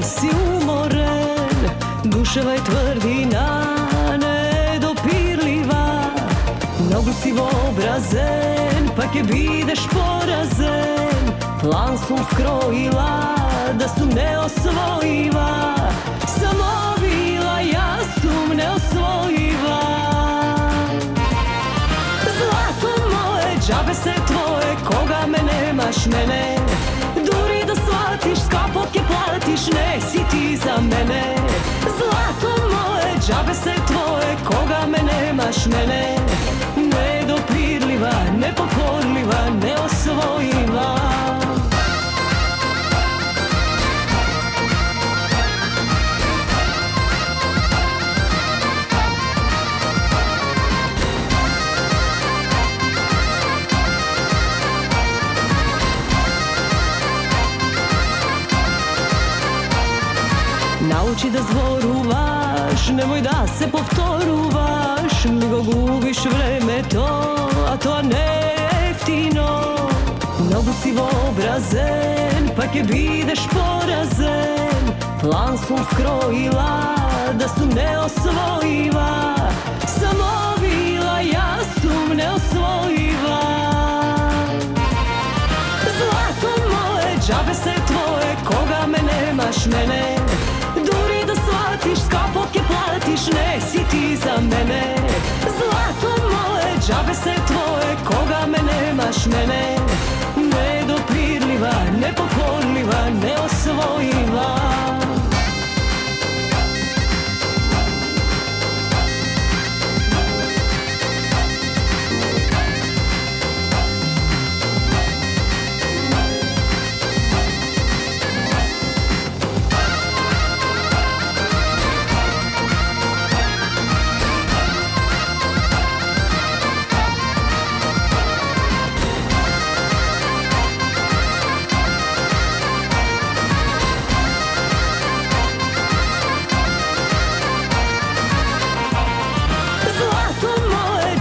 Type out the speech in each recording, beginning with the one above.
si umoren, duševa je tvrdina nedopirljiva. Mnogo si vobrazen, pak je bideš porazen. Plan su skrojila da sum neosvojiva. Samo bila ja sum neosvojiva. Zlato moje, džabe se tvoje, koga me nemaš mene. Duri da shvatiš, skapoke platiš, ne si ti za mene. Zlato moje, džabe se tvoje, koga me nemaš mene. Nedopirljiva, nepokorljiva, neosvojiva. Nauči da zvoruvaš, nemoj da se povtoruvaš. Mnogo gubiš vreme to, a to ne jeftino. Mnogo si vobrazen, pak je bideš porazen. Plan su skrojila da sum neosvojiva. Samo bila ja sum neosvojiva. Zlato moje, džabe se tvoje, koga me nemaš mene. Duri da shvatiš, skapoke platiš, ne si ti za mene. Zlato moje, džabe se tvoje, koga me nemaš mene. Nedopirljiva, nepokorljiva, neosvojiva.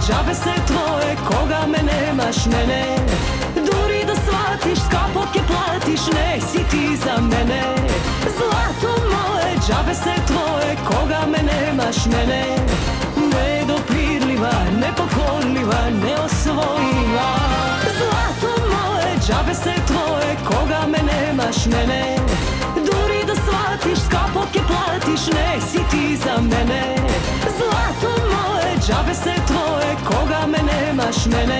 Džabe se tvoje, koga me nemaš mene. Duri da shvatiš, skapoke platiš, ne si ti za mene. Zlato moje, džabe se tvoje, koga me nemaš mene. Nedopirljiva, nepokorljiva, neosvojiva. Zlato moje, džabe se tvoje, koga me nemaš mene. Duri da shvatiš, skapoke platiš, ne si ti za mene. Zlato moje, džabe se tvoje, koga me nemaš mene.